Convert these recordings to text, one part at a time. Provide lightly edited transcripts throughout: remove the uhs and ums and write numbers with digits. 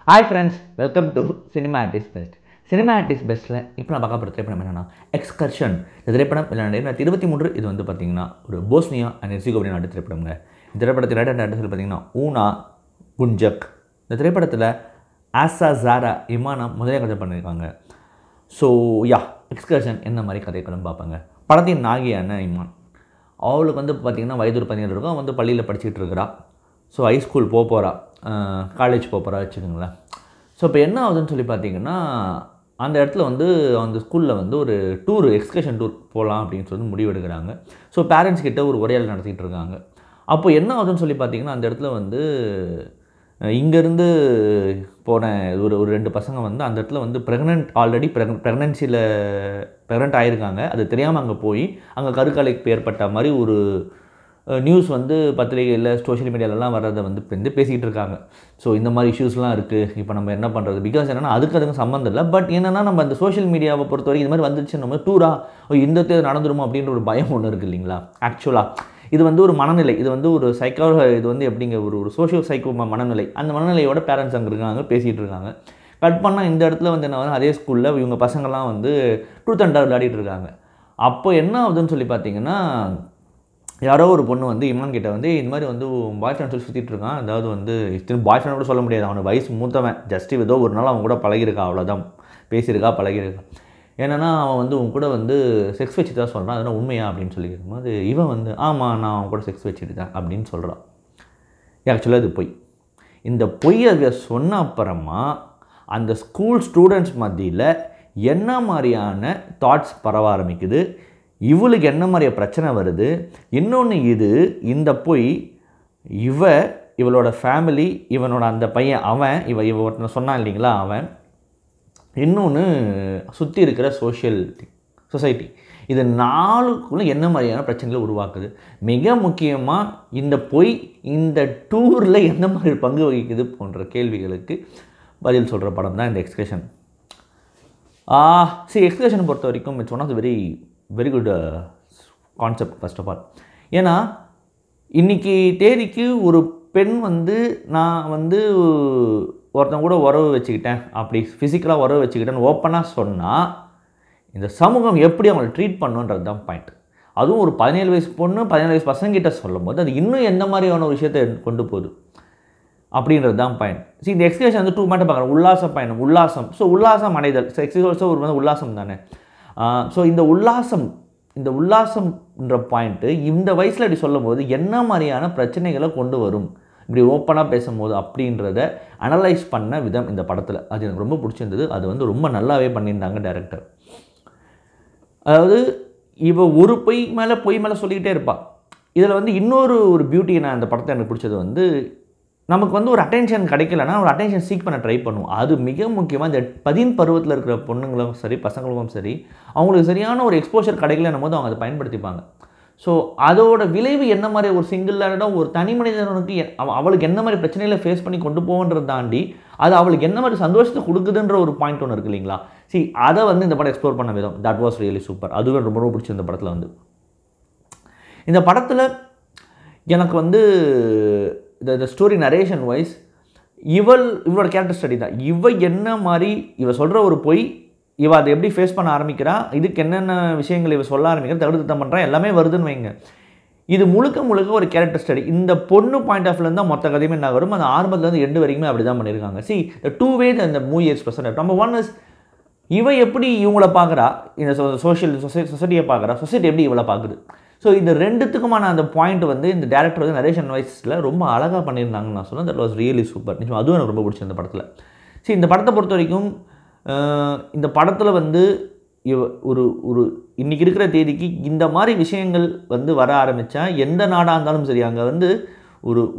Hi friends, welcome to Cinema Artist Best. Cinema Artist Bestல இப்போ நான் பார்க்க போகிற திரைப்படம் என்னன்னா எக்ஸ்கர்ஷன். இந்த திரைப்படம் 2023 இது வந்து பார்த்தீங்கன்னா ஒரு போஸ்னியா அண்ட் ஹெர்சிகோவினா நாட்டு திரைப்படங்க. இந்த திரைப்படத்தில் டேரக்டர் பார்த்தீங்கன்னா ஊனா குஞ்சக். இந்த திரைப்படத்தில் ஆசா ஜாரா இமானா முதலே கதை பண்ணியிருக்காங்க. ஸோ எக்ஸ்கர்ஷன் என்ன மாதிரி கதைகளும் பார்ப்பாங்க. படத்தின் நாகியான இமான் அவளுக்கு வந்து பார்த்திங்கன்னா வயது 17 இருக்கும். அவன் வந்து பள்ளியில் படிச்சுட்டு இருக்கிறா. ஸோ ஹைஸ்கூல் போகிறா, காலேஜ் போகிறா வச்சுக்கோங்களேன். ஸோ இப்போ என்ன ஆகுதுன்னு சொல்லி பார்த்தீங்கன்னா அந்த இடத்துல வந்து அந்த ஸ்கூலில் வந்து ஒரு டூர் எக்ஸ்கர்ஷன் டூர் போகலாம் அப்படின்னு சொல்லி முடிவெடுக்கிறாங்க. ஸோ பேரண்ட்ஸ் கிட்ட ஒரு உரையாடல் நடத்திக்கிட்டு இருக்காங்க. அப்போ என்ன ஆகுதுன்னு சொல்லி பார்த்தீங்கன்னா அந்த இடத்துல வந்து இங்கேருந்து போன ஒரு 2 பசங்க வந்து அந்த இடத்துல வந்து ஆல்ரெடி ப்ரெக்னென்ட் ஆகியிருக்காங்க. அது தெரியாமல் அங்கே போய் அங்கே கருக்கலைப்பு ஏற்பட்ட மாதிரி ஒரு நியூஸ் வந்து பத்திரிகையில் சோஷியல் மீடியாலலாம் வர்றதை வந்து பேசிக்கிட்டு இருக்காங்க. ஸோ இந்த மாதிரி இஷ்யூஸ்லாம் இருக்குது, இப்போ நம்ம என்ன பண்ணுறது? பிகாஸ் என்னென்னா அதுக்கும் சம்மந்தம் இல்லை. பட் என்னென்னா நம்ம அந்த சோஷியல் மீடியாவை பொறுத்த வரைக்கும் இது மாதிரி வந்துச்சு நம்ம டூரா இந்த தேர்தல் நடந்துருமோ அப்படின்ற ஒரு பயம் ஒன்று இருக்குது இல்லைங்களா? ஆக்சுவலாக இது வந்து ஒரு மனநிலை, இது வந்து ஒரு இது வந்து எப்படிங்க ஒரு சோஷியோ சைக்கோ மனநிலை. அந்த மனநிலையோட பேரண்ட்ஸ் அங்கே இருக்காங்க, பேசிகிட்டு இருக்காங்க. கட் பண்ணால் இந்த இடத்துல வந்து என்ன ஆகுது, அதே ஸ்கூலில் இவங்க பசங்கள்லாம் வந்து ட்ரூத் அண்ட் டேர் விளையாடிட்டு இருக்காங்க. அப்போ என்ன ஆகுதுன்னு சொல்லி பார்த்தீங்கன்னா யாரோ ஒரு பொண்ணு வந்து இமான் கிட்ட வந்து இந்த மாதிரி வந்து பாய் ஃப்ரெண்ட் சொல்லி சுற்றிட்டு இருக்கான். அதாவது வந்து பாய் ஃப்ரெண்ட் கூட சொல்ல முடியாது, அவனை வயசு மூத்தவன். ஜஸ்ட் ஏதோ ஒரு நாள் அவன் கூட பழகிருக்கா, அவ்வளோதான், பேசியிருக்கா, பழகிருக்கா. ஏன்னா அவன் வந்து உன் கூட வந்து செக்ஸ் வச்சு தான் சொல்கிறான், அதனால் உண்மையா அப்படின்னு சொல்லி கேட்கும்போது இவன் வந்து ஆமாம் நான் அவன் கூட செக்ஸ் வச்சுட்டு தான் அப்படின்னு சொல்கிறான். ஆக்சுவலாக இது பொய். இந்த பொய் அதை சொன்ன அப்புறமா அந்த ஸ்கூல் ஸ்டூடெண்ட்ஸ் மத்தியில் என்ன மாதிரியான தாட்ஸ் பரவ ஆரம்பிக்குது, இவளுக்கு என்ன மாதிரியா பிரச்சனை வருது. இன்னொன்று இந்த பொய் இவளோட ஃபேமிலி, இவனோட அந்த பையன் அவன் இவ ஒருத்தனை சொன்னான் இல்லைங்களா அவன், இன்னொன்று சுற்றி இருக்கிற சொசைட்டி, இது 4க்குள்ளே என்ன மாதிரியான பிரச்சனைகளை உருவாக்குது. மிக முக்கியமாக இந்த பொய் இந்த டூரில் எந்த மாதிரி பங்கு வகிக்குது போன்ற கேள்விகளுக்கு பதில் சொல்கிற படம் தான் இந்த எக்ஸ்கர்ஷன். எக்ஸ்கர்ஷனை பொறுத்த வரைக்கும் it's one of the very good concept first of all. ஏன்னா இன்றைக்கி தேதிக்கு ஒரு பெண் வந்து நான் வந்து ஒருத்தன் கூட உறவு வச்சுக்கிட்டேன், அப்படி ஃபிசிக்கலாக உறவு வச்சுக்கிட்டேன்னு ஓப்பனாக சொன்னால் இந்த சமூகம் எப்படி அவங்களை ட்ரீட் பண்ணுன்றது தான் பாயிண்ட். அதுவும் ஒரு 17 வயசு பொண்ணு 17 வயசு பசங்கிட்ட சொல்லும் போது அது இன்னும் எந்த மாதிரியான ஒரு விஷயத்தை கொண்டு போகுது அப்படின்றது தான் பாயிண்ட். இந்த எக்ஸ்கர்ஷன் வந்து 2 மேட்டர் பார்க்குறேன். உல்லாச பயணம், உல்லாசம். ஸோ உல்லாசம் அடைதல், எக்ஸ்கர்ஷன் ஒரு வந்து உல்லாசம் தானே. ஸோ இந்த உல்லாசம்ன்ற பாயிண்ட்டு இந்த வயசில் இப்படி சொல்லும் போது என்ன மாதிரியான பிரச்சனைகளை கொண்டு வரும் இப்படி ஓப்பனாக பேசும்போது அப்படின்றத அனலைஸ் பண்ண விதம் இந்த படத்தில் அது எனக்கு ரொம்ப பிடிச்சிருந்தது. அது வந்து ரொம்ப நல்லாவே பண்ணியிருந்தாங்க டைரக்டர். அதாவது ஒரு பொய் மேலே சொல்லிக்கிட்டே இருப்பாள். இதில் வந்து இன்னொரு பியூட்டி நான் அந்த படத்தை எனக்கு பிடிச்சது வந்து நமக்கு வந்து ஒரு அட்டென்ஷன் கிடைக்கலன்னா ஒரு அட்டென்ஷன் சீக் பண்ண ட்ரை பண்ணுவோம். அது மிக முக்கியமாக இந்த 13 பருவத்தில் இருக்கிற பொண்ணுங்களும் சரி பசங்களுக்கும் சரி அவங்களுக்கு சரியான ஒரு எக்ஸ்போஷர் கிடைக்கலன்னும் போது அவங்க அதை பயன்படுத்திப்பாங்க. ஸோ அதோட விளைவு என்ன மாதிரி ஒரு சிங்கிளான ஒரு தனி மனிதனுக்கு அவளுக்கு என்ன மாதிரி பிரச்சனைகளை ஃபேஸ் பண்ணி கொண்டு போகன்றதை தாண்டி அது அவளுக்கு என்ன மாதிரி சந்தோஷத்தை கொடுக்குதுன்ற ஒரு பாயிண்ட் ஒன்று இருக்குது இல்லைங்களா? அதை வந்து இந்த படம் எக்ஸ்ப்ளோர் பண்ண விதம் தட் வாஸ் ரியலி சூப்பர். அதுவே ரொம்ப ரொம்ப பிடிச்சி இந்த படத்தில் வந்து. இந்த படத்தில் எனக்கு வந்து இந்த ஸ்டோரி நரேஷன் வைஸ் இவளோட கேரக்டர் ஸ்டடி தான். என்ன மாதிரி சொல்கிற ஒரு பொய் அதை எப்படி ஃபேஸ் பண்ண ஆரம்பிக்கிறா, இதுக்கு என்னென்ன விஷயங்கள் சொல்ல ஆரம்பிக்கிறா, தடுத்து பண்ணுறா, எல்லாமே வருதுன்னு வைங்க. இது முழுக்க ஒரு கேரக்டர் ஸ்டடி. இந்த பொண்ணு பாயிண்ட் ஆஃப் வியூ தான் மொத்த கதையுமே என்ன வரும். அந்த ஆரம்பத்துலேருந்து எண்டு வரைக்குமே அப்படி தான் பண்ணியிருக்காங்க. the two ways இந்த மூவி எக்ஸ்பிரஸ். நம்பர் 1 இஸ் எப்படி இவங்கள பார்க்குறா, இந்த சொசைட்டியை பார்க்குறா, சொசைட்டி எப்படி இவளை பார்க்குது. ஸோ இந்த ரெண்டுத்துக்குமான அந்த பாயிண்ட் வந்து இந்த டேரக்டர் வந்து நரேஷன் வைஸில் ரொம்ப அழகாக பண்ணியிருந்தாங்கன்னு நான் சொல்லுவேன். That was really super. நிச்சயம் அதுவும் எனக்கு ரொம்ப பிடிச்சி இந்த படத்தில். இந்த படத்தை பொறுத்த வரைக்கும் இந்த படத்தில் வந்து ஒரு இன்றைக்கி இருக்கிற தேதிக்கு இந்த மாதிரி விஷயங்கள் வந்து வர ஆரம்பித்தா எந்த நாடாக இருந்தாலும் சரி அங்கே வந்து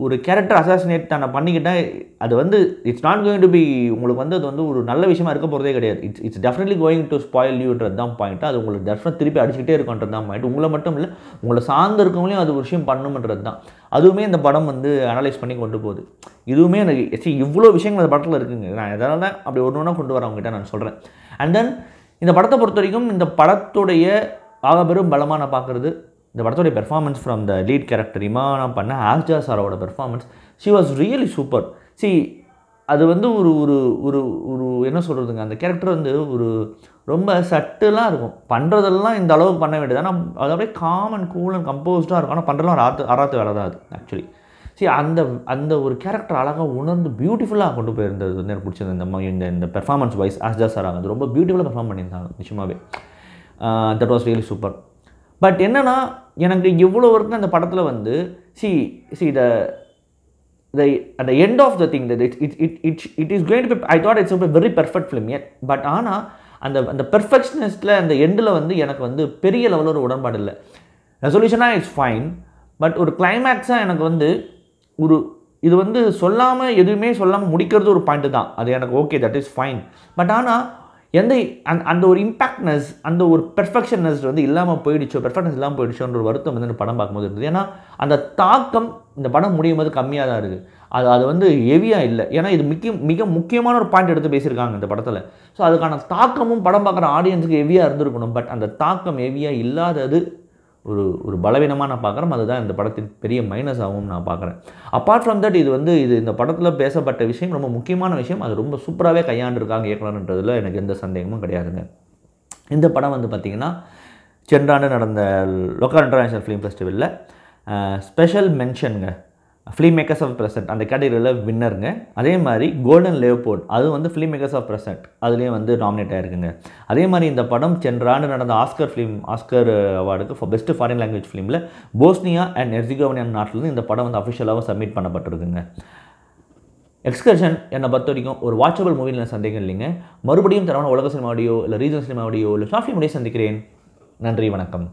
ஒரு கேரக்டர் அசாசினேட் தன்னை பண்ணிக்கிட்டால் அது வந்து it's not going to be உங்களுக்கு வந்து அது வந்து ஒரு நல்ல விஷயமா இருக்க போகிறதே கிடையாது. It's definitely going to spoil யூன்றது தான் பாயிண்ட். அது உங்களுக்கு டெஃபினட் திருப்பி அடிச்சுக்கிட்டே இருக்குன்றது தான் பாயிண்ட். உங்களை மட்டும் இல்லை உங்களை சார்ந்து இருக்கவங்களையும் அது ஒரு விஷயம் பண்ணணுன்றது தான். அதுவுமே இந்த படம் வந்து அனலைஸ் பண்ணி கொண்டு போகுது. இதுவுமே எனக்கு இவ்வளோ விஷயங்கள் அந்த படத்தில் இருக்குங்க. நான் எதனால் தான் அப்படி ஒன்று கொண்டு வரவங்ககிட்ட நான் சொல்கிறேன். அண்ட் தென் இந்த படத்தை பொறுத்த வரைக்கும் இந்த படத்துடைய ஆகப்பெரும் பலமாக நான் பார்க்குறது இந்த படத்துடைய performance from the lead character இமானா பண்ண ஆஸ்ஜா சாரோட performance. She was really super. அது வந்து ஒரு ஒரு ஒரு ஒரு என்ன சொல்கிறதுங்க, அந்த கேரக்டர் வந்து ஒரு ரொம்ப சட்டிலாக இருக்கும். பண்ணுறதெல்லாம் இந்த அளவுக்கு பண்ண வேண்டியது. ஆனால் அது அப்படியே காம் அண்ட் கூல் அண்ட் கம்போஸ்டாக இருக்கும். ஆனால் பண்ணுறதுலாம் அராத்து வேலை தான் அது ஆக்சுவலி. சரி, அந்த அந்த ஒரு கேரக்டர் அழகாக உணர்ந்து பியூட்டிஃபுல்லாக கொண்டு போயிருந்தது வந்து எனக்கு பிடிச்சது. இந்த பெர்ஃபார்மன்ஸ் வைஸ் ஆஸ்ஜா சார் அது ரொம்ப பியூட்டிஃபுல்லாக பெர்ஃபார்ம் பண்ணியிருந்தாங்க நிச்சயமாகவே. That was really super. But என்னென்னா, எனக்கு இவ்வளோ வரைக்கும் அந்த படத்தில் வந்து C at the end of the thing that it is going to be, I thought it's a very perfect film yet, but ஆனால் அந்த பெர்ஃபெக்ஷனிஸ்டில் அந்த எண்டில் வந்து எனக்கு வந்து பெரிய லெவலில் ஒரு உடன்பாடு இல்லை. ரெசல்யூஷனாக இட்ஸ் ஃபைன், பட் ஒரு கிளைமேக்ஸாக எனக்கு வந்து இது வந்து எதுவுமே சொல்லாமல் முடிக்கிறது ஒரு பாயிண்ட்டு தான். அது எனக்கு okay, that is fine. But ஆனால் அந்த ஒரு இம்பேக்ட்னஸ், அந்த ஒரு பெர்ஃபெக்ஷனஸ் வந்து இல்லாமல் போயிடுச்சோன்ற ஒரு வருத்தம் வந்து இந்த படம் பார்க்கும்போது இருந்தது. ஏன்னா அந்த தாக்கம் இந்த படம் முடியும் போது கம்மியாக தான் இருக்குது. அது வந்து ஹெவியாக இல்லை. ஏன்னா இது மிக முக்கியமான ஒரு பாயிண்ட் எடுத்து பேசியிருக்காங்க இந்த படத்தில். ஸோ அதுக்கான தாக்கமும் படம் பார்க்குற ஆடியன்ஸுக்கு ஹெவியாக இருந்திருக்கணும். பட் அந்த தாக்கம் ஹெவியாக இல்லாதது ஒரு பலவீனமாக நான் பார்க்குறேன். அதுதான் இந்த படத்தின் பெரிய மைனஸாகவும் நான் பார்க்குறேன். அப்பார்ட் ஃப்ரம் தட், இது இந்த படத்தில் பேசப்பட்ட விஷயம் ரொம்ப முக்கியமான விஷயம். அது ரொம்ப சூப்பராகவே கையாண்டுருக்காங்க இயக்குனர்ன்றதில் எனக்கு எந்த சந்தேகமும் கிடையாதுங்க. இந்த படம் வந்து பார்த்திங்கன்னா சென்றாண்டு நடந்த லோக்கல் இன்டர்நேஷ்னல் ஃபிலிம் ஃபெஸ்டிவலில் ஸ்பெஷல் மென்ஷனுங்க, ஃபிலிம் மேக்கர்ஸ் ஆஃப் ப்ரெசென்ட் அந்த கேட்டகரியில் வின்னருங்க. அதே மாதிரி கோல்டன் லேவ்போர்ட் அது வந்து ஃபிலிம் மேக்கர்ஸ் ஆஃப் ப்ரெசென்ட் அதுலேயும் வந்து நாமினேட் ஆகிருக்குங்க. அதே மாதிரி இந்த படம் சென்ற ஆண்டு நடந்த ஆஸ்கர் அவார்டுக்கு பெஸ்ட் ஃபாரின் லாங்குவேஜ் ஃபிலிமில் போஸ்னியா அண்ட் ஹெர்சிகோவினா நாட்டிலேருந்து இந்த படம் வந்து அஃபிஷியலாகவும் சப்மிட் பண்ணப்பட்டிருக்குங்க. எக்ஸ்கர்ஷன் என்னை பொறுத்த வரைக்கும் ஒரு வாட்சபிள் மூவியில் சந்தேகம் இல்லைங்க. மறுபடியும் தரமான உலக சினிமா ஆடியோ இல்லை ரீஜனல் சினிமா ஆடியோ இல்லை ஷார்ட் ஃபிலிம் சந்திக்கிறேன். நன்றி, வணக்கம்.